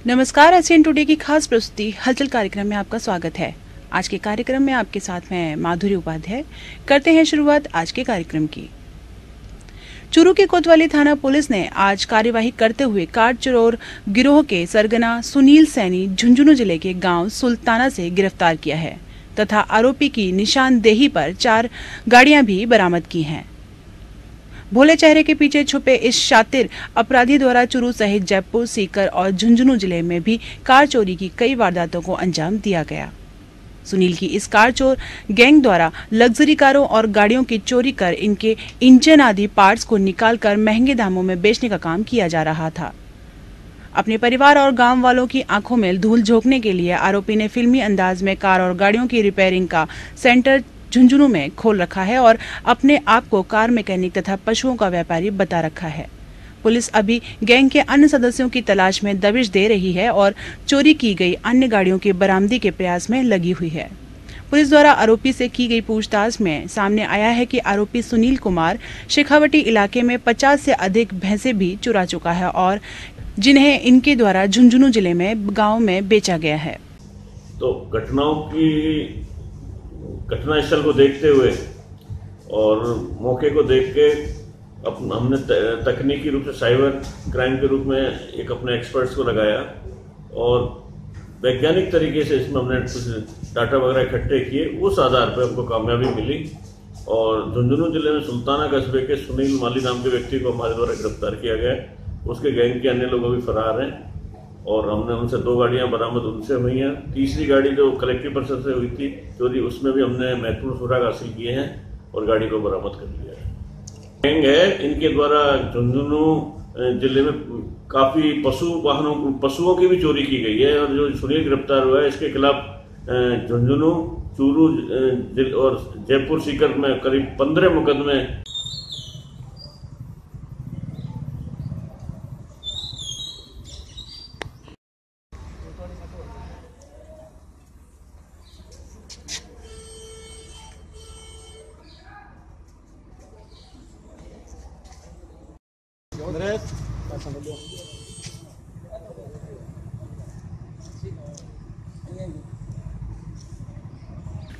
नमस्कार, SN today की खास प्रस्तुति हलचल कार्यक्रम में आपका स्वागत है। आज के कार्यक्रम में आपके साथ मैं माधुरी उपाध्याय। करते हैं शुरुआत आज के कार्यक्रम की। चूरू की कोतवाली थाना पुलिस ने आज कार्यवाही करते हुए कार चोर गिरोह के सरगना सुनील सैनी झुंझुनू जिले के गांव सुल्ताना से गिरफ्तार किया है तथा आरोपी की निशानदेही पर 4 गाड़ियां भी बरामद की हैं। भोले चेहरे के पीछे छुपे इस शातिर अपराधी द्वारा चूरू सहित जयपुर, सीकर और झुंझुनू जिले में भी कार चोरी की कई वारदातों को अंजाम दिया गया। सुनील की इस कार चोर गैंग द्वारा लग्जरी कारों और गाड़ियों की चोरी कर इनके इंजन आदि पार्ट्स को निकालकर महंगे दामों में बेचने का काम किया जा रहा था। अपने परिवार और गांव वालों की आंखों में धूल झोंकने के लिए आरोपी ने फिल्मी अंदाज में कार और गाड़ियों की रिपेयरिंग का सेंटर झुंझुनू में खोल रखा है और अपने आप को कार मैकेनिक तथा पशुओं का व्यापारी बता रखा है। पुलिस अभी गैंग के अन्य सदस्यों की तलाश में दबिश दे रही है और चोरी की गई अन्य गाड़ियों की बरामदी के प्रयास में लगी हुई है। पुलिस द्वारा आरोपी से की गई पूछताछ में सामने आया है कि आरोपी सुनील कुमार शेखावटी इलाके में 50 से अधिक भैंसें भी चुरा चुका है और जिन्हें इनके द्वारा झुंझुनू जिले में गाँव में बेचा गया है। तो घटनास्थल को देखते हुए और मौके को देख के हमने तकनीकी रूप से साइबर क्राइम के रूप में एक अपने एक्सपर्ट्स को लगाया और वैज्ञानिक तरीके से इसमें हमने कुछ डाटा वगैरह इकट्ठे किए। उस आधार पर हमको कामयाबी मिली और झुंझुनू जिले में सुल्ताना कस्बे के सुनील माली नाम के व्यक्ति को हमारे द्वारा गिरफ्तार किया गया। उसके गैंग के अन्य लोग भी फरार हैं और हमने उनसे 2 गाड़ियां बरामद उनसे हुई हैं। तीसरी गाड़ी जो कलेक्टिव पर्सन से हुई थी चोरी, उसमें भी हमने महत्वपूर्ण सुराग हासिल किए हैं और गाड़ी को बरामद कर लिया है। गैंग है, इनके द्वारा झुंझुनू जिले में काफी पशुओं की भी चोरी की गई है और जो सुनील गिरफ्तार हुआ है इसके खिलाफ झुंझुनू, चूरू और जयपुर, सीकर में करीब 15 मुकदमे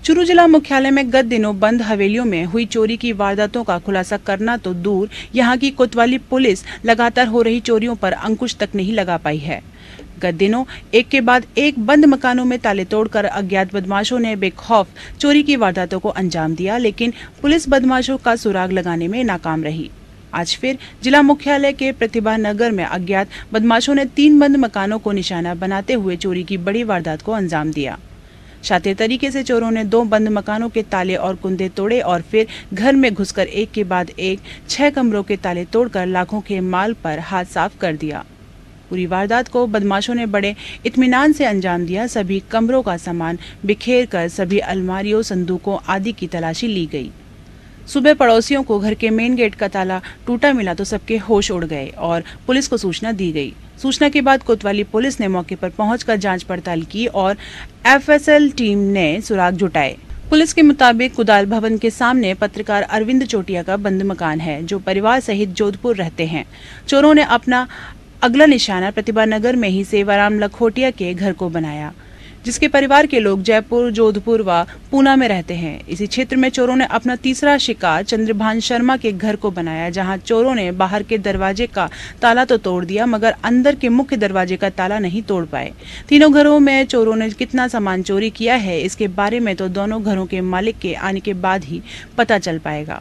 चूरू जिला मुख्यालय में गत दिनों बंद हवेलियों में हुई चोरी की वारदातों का खुलासा करना तो दूर, यहां की कोतवाली पुलिस लगातार हो रही चोरियों पर अंकुश तक नहीं लगा पाई है। गत दिनों एक के बाद एक बंद मकानों में ताले तोड़कर अज्ञात बदमाशों ने बेखौफ चोरी की वारदातों को अंजाम दिया, लेकिन पुलिस बदमाशों का सुराग लगाने में नाकाम रही। आज फिर जिला मुख्यालय के प्रतिभा नगर में अज्ञात बदमाशों ने 3 बंद मकानों को निशाना बनाते हुए चोरी की बड़ी वारदात को अंजाम दिया। शातिर तरीके से चोरों ने 2 बंद मकानों के ताले और कुंदे तोड़े और फिर घर में घुसकर एक के बाद एक 6 कमरों के ताले तोड़कर लाखों के माल पर हाथ साफ कर दिया। पूरी वारदात को बदमाशों ने बड़े इत्मीनान से अंजाम दिया। सभी कमरों का सामान बिखेर कर सभी अलमारियों, संदूकों आदि की तलाशी ली गई। सुबह पड़ोसियों को घर के मेन गेट का ताला टूटा मिला तो सबके होश उड़ गए और पुलिस को सूचना दी गई। सूचना के बाद कोतवाली पुलिस ने मौके पर पहुंचकर जांच पड़ताल की और एफएसएल टीम ने सुराग जुटाए। पुलिस के मुताबिक कुदाल भवन के सामने पत्रकार अरविंद चोटिया का बंद मकान है, जो परिवार सहित जोधपुर रहते हैं। चोरों ने अपना अगला निशाना प्रतिभा नगर में ही सेवाराम लखोटिया के घर को बनाया, जिसके परिवार के लोग जयपुर, जोधपुर व पूना में रहते हैं। इसी क्षेत्र में चोरों ने अपना तीसरा शिकार चंद्रभान शर्मा के घर को बनाया, जहां चोरों ने बाहर के दरवाजे का ताला तो तोड़ दिया मगर अंदर के मुख्य दरवाजे का ताला नहीं तोड़ पाए। तीनों घरों में चोरों ने कितना सामान चोरी किया है, इसके बारे में तो दोनों घरों के मालिक के आने के बाद ही पता चल पाएगा।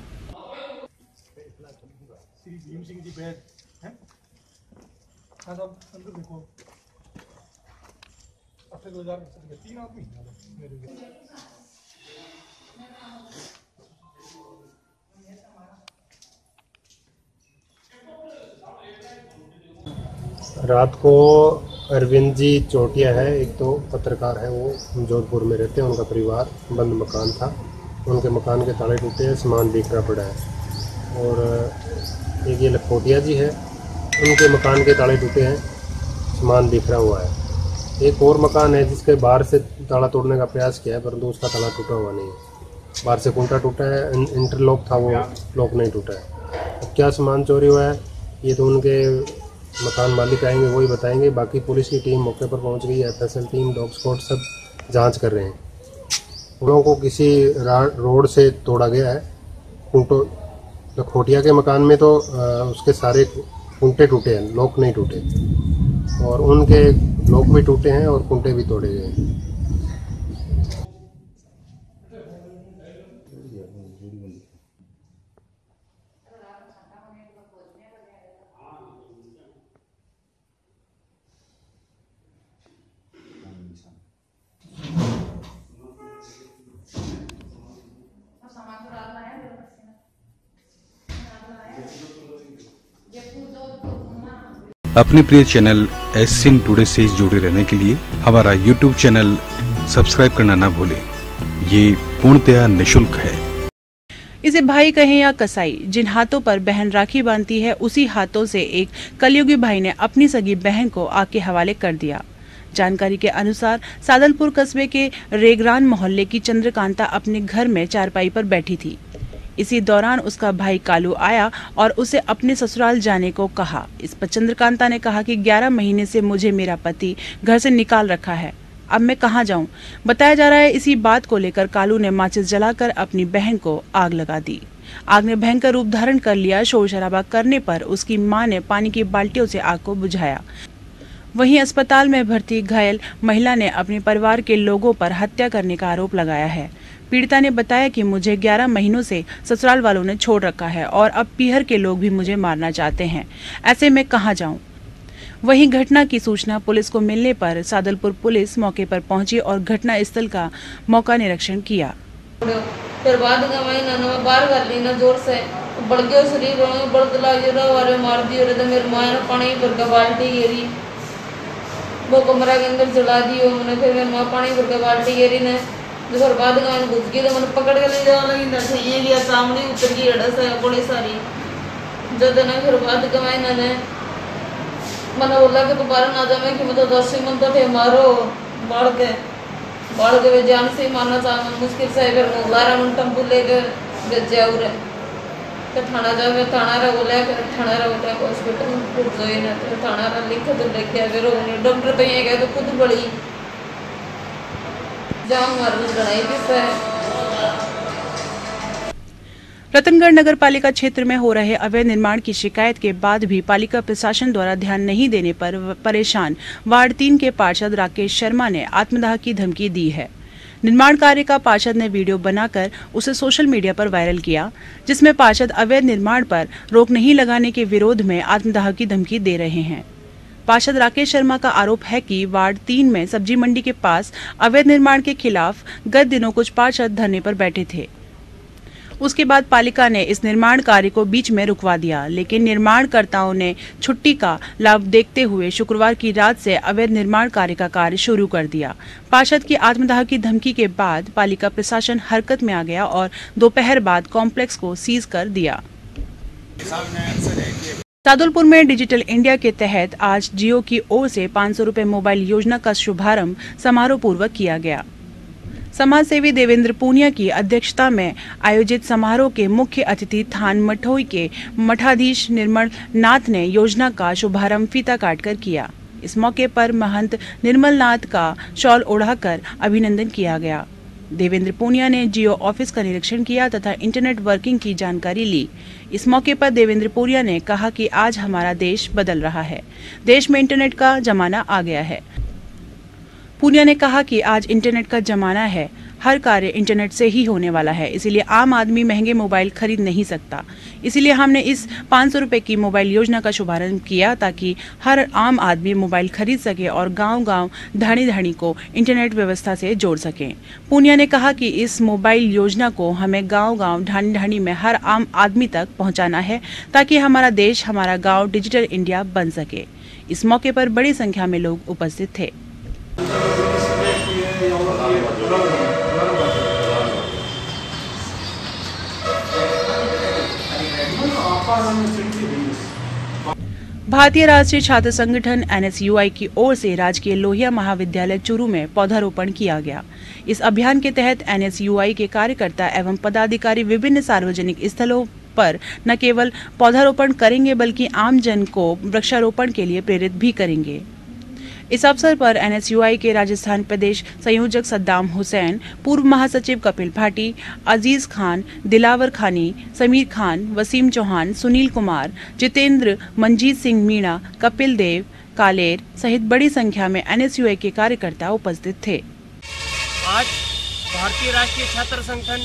रात को अरविंद जी चोटिया है, एक तो पत्रकार है, वो जोधपुर में रहते हैं। उनका परिवार बंद मकान था, उनके मकान के ताले टूटे हैं, सामान बिखरा पड़ा है। और एक ये लखोटिया जी है, उनके मकान के ताले टूटे हैं, सामान बिखरा हुआ है। एक और मकान है जिसके बाहर से ताला तोड़ने का प्रयास किया है, परंतु उसका ताला टूटा हुआ नहीं है। बाहर से कुंटा टूटा है, इंटरलॉक था, वो लॉक नहीं टूटा है। अब क्या सामान चोरी हुआ है ये तो उनके मकान मालिक आएंगे वही बताएंगे। बाकी पुलिस की टीम मौके पर पहुंच गई है, FSL टीम, डॉग स्क्वाड सब जांच कर रहे हैं। उन लोगों को किसी रोड से तोड़ा गया है। कुंटो तो खोटिया के मकान में तो उसके सारे कुंटे टूटे हैं, लॉक नहीं टूटे, और उनके लॉक भी टूटे हैं और कुंटे भी तोड़े गए हैं। अपने प्रिय चैनल एससीएन टुडे से जुड़े रहने के लिए हमारा यूट्यूब चैनल सब्सक्राइब करना ना भूलें। ये पूर्णतया निःशुल्क है। इसे भाई कहें या कसाई, जिन हाथों पर बहन राखी बांधती है, उसी हाथों से एक कलयुगी भाई ने अपनी सगी बहन को आग के हवाले कर दिया। जानकारी के अनुसार सादलपुर कस्बे के रेगरान मोहल्ले की चंद्रकांता अपने घर में चारपाई पर बैठी थी। इसी दौरान उसका भाई कालू आया और उसे अपने ससुराल जाने को कहा। इस पर चंद्रकांता ने कहा कि 11 महीने से मुझे मेरा पति घर से निकाल रखा है, अब मैं कहाँ जाऊं। बताया जा रहा है इसी बात को लेकर कालू ने माचिस जलाकर अपनी बहन को आग लगा दी। आग ने भयंकर रूप धारण कर लिया। शोर शराबा करने पर उसकी मां ने पानी की बाल्टियों से आग को बुझाया। वहीं अस्पताल में भर्ती घायल महिला ने अपने परिवार के लोगों पर हत्या करने का आरोप लगाया है। पीड़िता ने बताया कि मुझे 11 महीनों से ससुराल वालों ने छोड़ रखा है और अब पीहर के लोग भी मुझे मारना चाहते हैं, ऐसे में कहां जाऊं। वहीं घटना की सूचना पुलिस को मिलने पर सादलपुर पुलिस मौके पर पहुंची और घटना स्थल का मौका निरीक्षण किया। फिर बाद का महीना में बाहर कर ली ना जोर से बढ़ गया शरीर बढ़ वाले मार दिए तो मेरी माँ ने पानी भर के बाल्टी गिरी, वो कमरा के अंदर जला दियो मैंने। फिर मेरी माँ पानी भर के बाल्टी गिरी ने तो फिर बाद में मैंने घुस गई तो मैंने पकड़ के ले जाने लगी ना ये लिया सामने उतर गई अड़स है बड़ी सारी। जब ना फिर बाद का महीना ने मैंने बोला कि दोबारा ना जाए कि मैं तो 10 मन तो थे मारो बाढ़ के वे जान से मारना चाह मुश्किल से फिर 11 मिनट टेम्पू लेके भेजा उरे तो थाना जाओ थाना रहा बोला फिर थाना रहा बोला हॉस्पिटल फिर जोई ना तो थाना रहा लिखे तो लेके फिर डॉक्टर तो ये कहे तो खुद बड़ी जाम मार लड़ाई भी है। रतनगढ़ नगर पालिका क्षेत्र में हो रहे अवैध निर्माण की शिकायत के बाद भी पालिका प्रशासन द्वारा ध्यान नहीं देने पर परेशान वार्ड 3 के पार्षद राकेश शर्मा ने आत्मदाह की धमकी दी है। निर्माण कार्य का पार्षद ने वीडियो बनाकर उसे सोशल मीडिया पर वायरल किया, जिसमें पार्षद अवैध निर्माण पर रोक नहीं लगाने के विरोध में आत्मदाह की धमकी दे रहे हैं। पार्षद राकेश शर्मा का आरोप है कि वार्ड 3 में सब्जी मंडी के पास अवैध निर्माण के खिलाफ गत दिनों कुछ पार्षद धरने पर बैठे थे। उसके बाद पालिका ने इस निर्माण कार्य को बीच में रुकवा दिया, लेकिन निर्माणकर्ताओं ने छुट्टी का लाभ देखते हुए शुक्रवार की रात से अवैध निर्माण कार्य का कार्य शुरू कर दिया। पार्षद की आत्मदाह की धमकी के बाद पालिका प्रशासन हरकत में आ गया और दोपहर बाद कॉम्प्लेक्स को सीज कर दिया। सादुलपुर में डिजिटल इंडिया के तहत आज जियो की ओर से 500 रुपए मोबाइल योजना का शुभारंभ समारोह पूर्वक किया गया। समाज सेवी देवेंद्र पूनिया की अध्यक्षता में आयोजित समारोह के मुख्य अतिथि थान मठोई के मठाधीश निर्मल नाथ ने योजना का शुभारंभ फीता काटकर किया। इस मौके पर महंत निर्मल नाथ का शॉल ओढ़ाकर अभिनंदन किया गया। देवेंद्र पूनिया ने जियो ऑफिस का निरीक्षण किया तथा इंटरनेट वर्किंग की जानकारी ली। इस मौके पर देवेंद्र पूनिया ने कहा कि आज हमारा देश बदल रहा है, देश में इंटरनेट का जमाना आ गया है। पूनिया ने कहा कि आज इंटरनेट का जमाना है, हर कार्य इंटरनेट से ही होने वाला है, इसीलिए आम आदमी महंगे मोबाइल खरीद नहीं सकता। इसीलिए हमने इस 500 रुपए की मोबाइल योजना का शुभारंभ किया ताकि हर आम आदमी मोबाइल खरीद सके और गांव-गांव धाड़ी-धाड़ी को इंटरनेट व्यवस्था से जोड़ सकें। पूनिया ने कहा कि इस मोबाइल योजना को हमें गांव-गांव धाड़ी-धाड़ी में हर आम आदमी तक पहुंचाना है ताकि हमारा देश, हमारा गाँव डिजिटल इंडिया बन सके। इस मौके पर बड़ी संख्या में लोग उपस्थित थे। भारतीय राष्ट्रीय छात्र संगठन NSUI की ओर से राजकीय लोहिया महाविद्यालय चूरू में पौधारोपण किया गया। इस अभियान के तहत NSUI के कार्यकर्ता एवं पदाधिकारी विभिन्न सार्वजनिक स्थलों पर न केवल पौधारोपण करेंगे बल्कि आम जन को वृक्षारोपण के लिए प्रेरित भी करेंगे। इस अवसर पर NSUI के राजस्थान प्रदेश संयोजक सद्दाम हुसैन, पूर्व महासचिव कपिल भाटी, अजीज खान, दिलावर खानी, समीर खान, वसीम चौहान, सुनील कुमार, जितेंद्र, मंजीत सिंह मीणा, कपिल देव, कालेर सहित बड़ी संख्या में NSUI के कार्यकर्ता उपस्थित थे। आज भारतीय राष्ट्रीय छात्र संगठन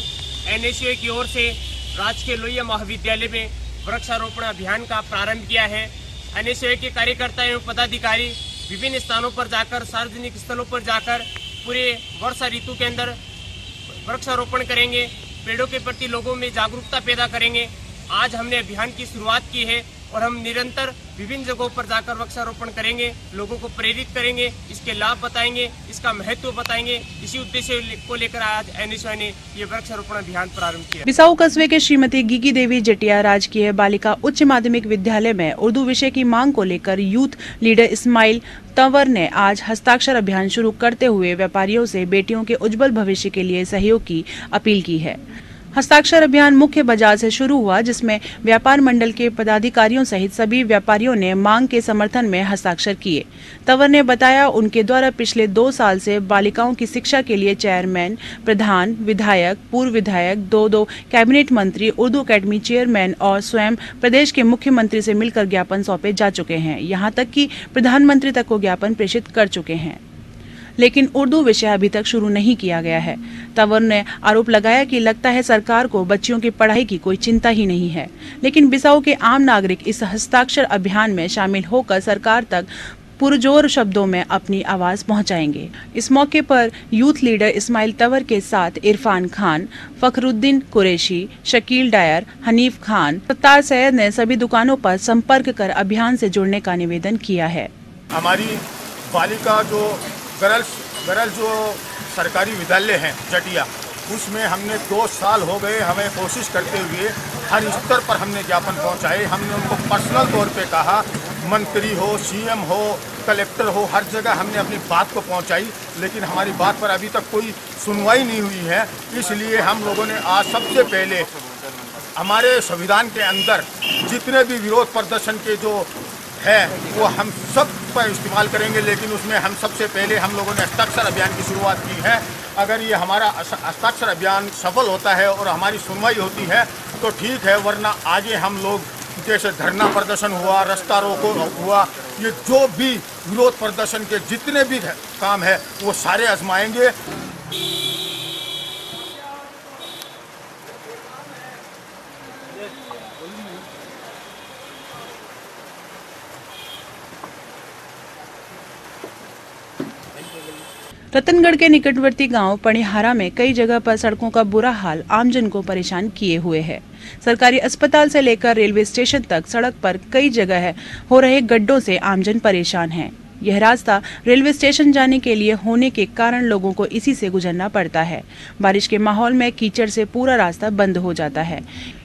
NSUI की ओर से राजकीय लोहिया महाविद्यालय में वृक्षारोपण अभियान का प्रारंभ किया है। NSUI के कार्यकर्ता एवं पदाधिकारी विभिन्न स्थानों पर जाकर, सार्वजनिक स्थलों पर जाकर पूरे वर्षा ऋतु के अंदर वृक्षारोपण करेंगे, पेड़ों के प्रति लोगों में जागरूकता पैदा करेंगे। आज हमने अभियान की शुरुआत की है और हम निरंतर विभिन्न जगहों पर जाकर वृक्षारोपण करेंगे, लोगों को प्रेरित करेंगे, इसके लाभ बताएंगे, इसका महत्व बताएंगे। इसी उद्देश्य को लेकर आज NSUI ने ये वृक्षारोपण अभियान प्रारंभ किया। बिसाऊ कस्बे के श्रीमती गीगी देवी जटिया राजकीय बालिका उच्च माध्यमिक विद्यालय में उर्दू विषय की मांग को लेकर यूथ लीडर इस्माइल तंवर ने आज हस्ताक्षर अभियान शुरू करते हुए व्यापारियों से बेटियों के उज्जवल भविष्य के लिए सहयोग की अपील की है। हस्ताक्षर अभियान मुख्य बाजार से शुरू हुआ, जिसमें व्यापार मंडल के पदाधिकारियों सहित सभी व्यापारियों ने मांग के समर्थन में हस्ताक्षर किए। तंवर ने बताया, उनके द्वारा पिछले 2 साल से बालिकाओं की शिक्षा के लिए चेयरमैन, प्रधान, विधायक, पूर्व विधायक, 2 कैबिनेट मंत्री, उर्दू अकेडमी चेयरमैन और स्वयं प्रदेश के मुख्यमंत्री से मिलकर ज्ञापन सौंपे जा चुके हैं। यहाँ तक कि प्रधानमंत्री तक को ज्ञापन प्रेषित कर चुके हैं, लेकिन उर्दू विषय अभी तक शुरू नहीं किया गया है। तंवर ने आरोप लगाया कि लगता है सरकार को बच्चियों की पढ़ाई की कोई चिंता ही नहीं है, लेकिन बिसाऊ के आम नागरिक इस हस्ताक्षर अभियान में शामिल होकर सरकार तक पुरजोर शब्दों में अपनी आवाज पहुंचाएंगे। इस मौके पर यूथ लीडर इस्माइल तंवर के साथ इरफान खान, फखरुद्दीन कुरैशी, शकील डायर, हनीफ खान, सत्तार सैयद ने सभी दुकानों पर संपर्क कर अभियान से जुड़ने का निवेदन किया है। हमारी बालिका जो गर्ल्स जो सरकारी विद्यालय हैं जटिया, उसमें हमने 2 साल हो गए हमें कोशिश करते हुए हर स्तर पर हमने ज्ञापन पहुंचाए। हमने उनको पर्सनल तौर पे कहा, मंत्री हो, CM हो, कलेक्टर हो, हर जगह हमने अपनी बात को पहुंचाई, लेकिन हमारी बात पर अभी तक कोई सुनवाई नहीं हुई है। इसलिए हम लोगों ने आज सबसे पहले हमारे संविधान के अंदर जितने भी विरोध प्रदर्शन के जो है वो हम सब पर इस्तेमाल करेंगे, लेकिन उसमें हम सबसे पहले हम लोगों ने हस्ताक्षर अभियान की शुरुआत की है। अगर ये हमारा हस्ताक्षर अभियान सफल होता है और हमारी सुनवाई होती है तो ठीक है, वरना आगे हम लोग जैसे धरना प्रदर्शन हुआ, रास्ता रोको हुआ, ये जो भी विरोध प्रदर्शन के जितने भी काम है वो सारे आजमाएंगे। रतनगढ़ के निकटवर्ती गांव पणिहारा में कई जगह पर सड़कों का बुरा हाल आमजन को परेशान किए हुए है। सरकारी अस्पताल से लेकर रेलवे स्टेशन तक सड़क पर कई जगह हो रहे गड्ढों से आमजन परेशान है। यह रास्ता रेलवे स्टेशन जाने के लिए होने के कारण लोगों को इसी से गुजरना पड़ता है। बारिश के माहौल में कीचड़ से पूरा रास्ता बंद हो जाता है।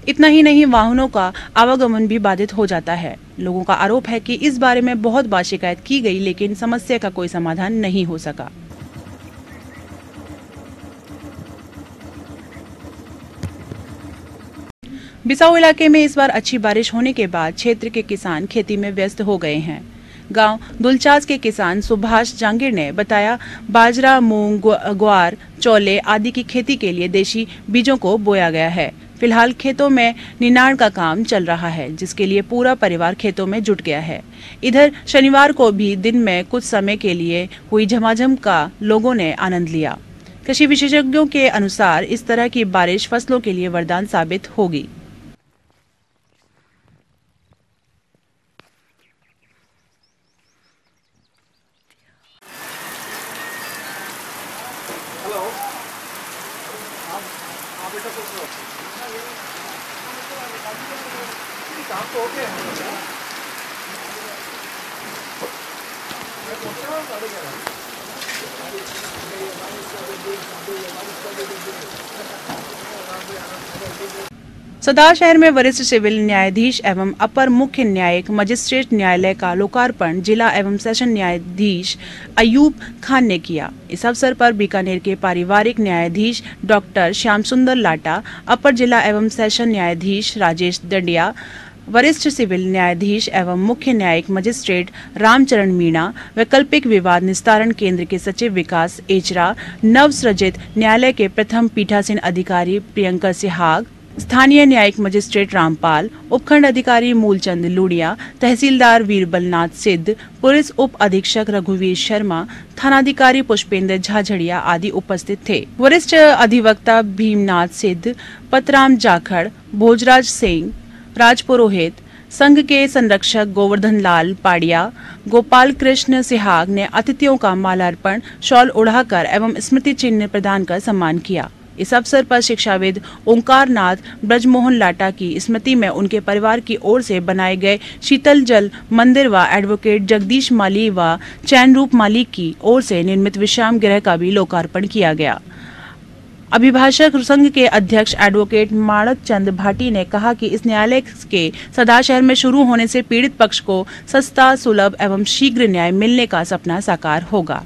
इतना ही नहीं, वाहनों का आवागमन भी बाधित हो जाता है। लोगों का आरोप है कि इस बारे में बहुत बार शिकायत की गई, लेकिन समस्या का कोई समाधान नहीं हो सका। बिसाऊ इलाके में इस बार अच्छी बारिश होने के बाद क्षेत्र के किसान खेती में व्यस्त हो गए हैं। गांव दुलचास के किसान सुभाष जांगीर ने बताया, बाजरा, मूंग, ग्वार, चौले आदि की खेती के लिए देशी बीजों को बोया गया है। फिलहाल खेतों में निनाण का काम चल रहा है, जिसके लिए पूरा परिवार खेतों में जुट गया है। इधर शनिवार को भी दिन में कुछ समय के लिए हुई झमाझम का लोगों ने आनंद लिया। कृषि विशेषज्ञों के अनुसार इस तरह की बारिश फसलों के लिए वरदान साबित होगी। सदा शहर में वरिष्ठ सिविल न्यायाधीश एवं अपर मुख्य न्यायिक मजिस्ट्रेट न्यायालय का लोकार्पण जिला एवं सेशन न्यायाधीश अयूब खान ने किया। इस अवसर पर बीकानेर के पारिवारिक न्यायाधीश डॉक्टर श्याम सुंदर लाटा, अपर जिला एवं सेशन न्यायाधीश राजेश दंडिया, वरिष्ठ सिविल न्यायाधीश एवं मुख्य न्यायिक मजिस्ट्रेट रामचरण मीणा, वैकल्पिक विवाद निस्तारण केंद्र के सचिव विकास एचरा, नवसृजित न्यायालय के प्रथम पीठासीन अधिकारी प्रियंका सिहाग, स्थानीय न्यायिक मजिस्ट्रेट रामपाल, उपखंड अधिकारी मूलचंद लुड़िया, तहसीलदार वीरबलनाथ सिद्ध, पुलिस उप अधीक्षक रघुवीर शर्मा, थानाधिकारी पुष्पेंद्र झाझड़िया आदि उपस्थित थे। वरिष्ठ अधिवक्ता भीमनाथ सिद्ध, पतराम जाखड़, भोजराज सिंह, राजपुरोहित, संघ के संरक्षक गोवर्धन लाल पाड़िया, गोपाल कृष्ण सिहाग ने अतिथियों का मालार्पण, शॉल उड़ाकर एवं स्मृति चिन्ह प्रदान कर सम्मान किया। इस अवसर पर शिक्षाविद ओंकार नाथ ब्रजमोहन लाटा की स्मृति में उनके परिवार की ओर से बनाए गए शीतल जल मंदिर व एडवोकेट जगदीश माली व चैनरूप माली की ओर से निर्मित विश्राम गृह का भी लोकार्पण किया गया। अभिभाषक संघ के अध्यक्ष एडवोकेट माणक चंद भाटी ने कहा कि इस न्यायालय के सदा शहर में शुरू होने से पीड़ित पक्ष को सस्ता, सुलभ एवं शीघ्र न्याय मिलने का सपना साकार होगा।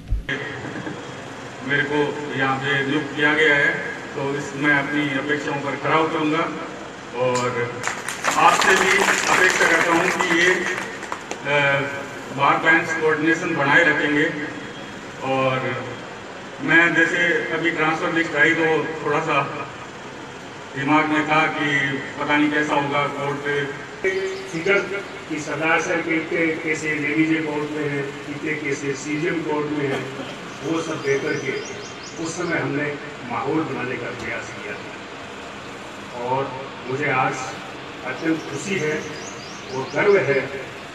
मेरे को यहाँ पे नियुक्त किया गया है, तो इसमें अपनी अपेक्षाओं पर खरा उतरूंगा और आपसे भी अपेक्षा करता हूँ कि ये बार बेंच कोऑर्डिनेशन बनाए रखेंगे। और मैं जैसे अभी ट्रांसफर लिस्ट आई तो थोड़ा सा दिमाग में था कि पता नहीं कैसा होगा कोर्ट फिगर की सदा शहर के कैसे लेडीजे कोर्ट में है, कितने कैसे सीजन कोर्ट में है, वो सब देकर के उस समय हमने माहौल बनाने का प्रयास किया था। और मुझे आज अत्यंत खुशी है और गर्व है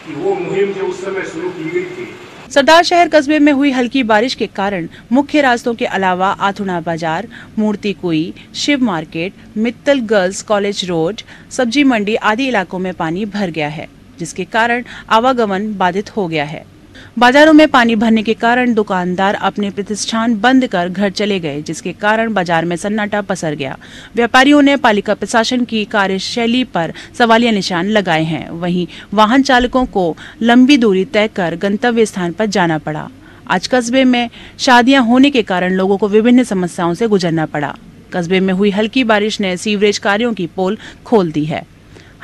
कि वो मुहिम जो उस समय शुरू की गई थी। सरदार शहर कस्बे में हुई हल्की बारिश के कारण मुख्य रास्तों के अलावा आथुना बाजार, मूर्ति कुई, Shiv market, Mittal girls college road, सब्जी मंडी आदि इलाकों में पानी भर गया है, जिसके कारण आवागमन बाधित हो गया है। बाजारों में पानी भरने के कारण दुकानदार अपने प्रतिष्ठान बंद कर घर चले गए, जिसके कारण बाजार में सन्नाटा पसर गया। व्यापारियों ने पालिका प्रशासन की कार्यशैली पर सवालिया निशान लगाए हैं। वहीं वाहन चालकों को लंबी दूरी तय कर गंतव्य स्थान पर जाना पड़ा। आज कस्बे में शादियां होने के कारण लोगों को विभिन्न समस्याओं से गुजरना पड़ा। कस्बे में हुई हल्की बारिश ने सीवरेज कार्यों की पोल खोल दी है।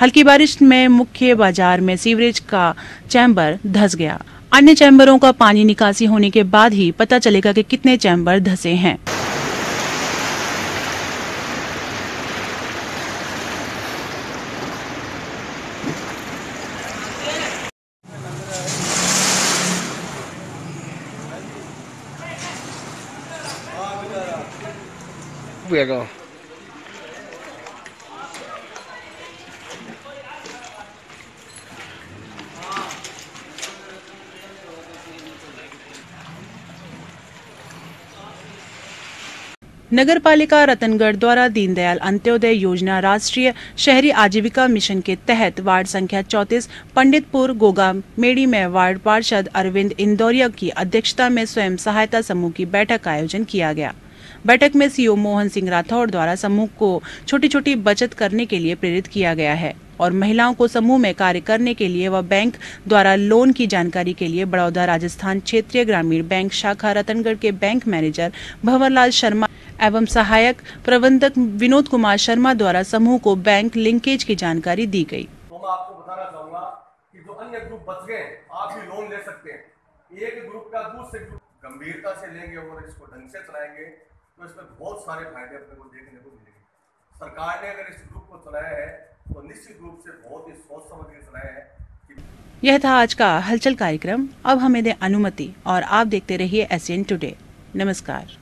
हल्की बारिश में मुख्य बाजार में सीवरेज का चैम्बर धंस गया। अन्य चैम्बरों का पानी निकासी होने के बाद ही पता चलेगा कि कितने चैम्बर धंसे हैं। नगर पालिका रतनगढ़ द्वारा दीनदयाल अंत्योदय योजना राष्ट्रीय शहरी आजीविका मिशन के तहत वार्ड संख्या 34 पंडितपुर गोगा मेड़ी में वार्ड पार्षद अरविंद इंदौरिया की अध्यक्षता में स्वयं सहायता समूह की बैठक का आयोजन किया गया। बैठक में सीओ मोहन सिंह राठौड़ द्वारा समूह को छोटी छोटी बचत करने के लिए प्रेरित किया गया है और महिलाओं को समूह में कार्य करने के लिए व बैंक द्वारा लोन की जानकारी के लिए बड़ौदा राजस्थान क्षेत्रीय ग्रामीण बैंक शाखा रतनगढ़ के बैंक मैनेजर भंवरलाल शर्मा एवं सहायक प्रबंधक विनोद कुमार शर्मा द्वारा समूह को बैंक लिंकेज की जानकारी दी गई। तो मैं आपको बताना चाहूंगा कि जो अन्य ग्रुप बच गए आप भी लोन ले सकते हैं। एक ग्रुप का दूसरे ग्रुप गंभीरता से लेंगे और इसको ढंग से चलाएंगे तो इसमें बहुत सारे फायदे अपने को देखने को मिलेंगे। सरकार ने अगर इस ग्रुप को चलाया है तो निश्चित रूप से बहुत ही सोच समझ के चलाया है। यह था आज का हलचल कार्यक्रम। अब हमें दें अनुमति और आप देखते रहिए SN टुडे। नमस्कार।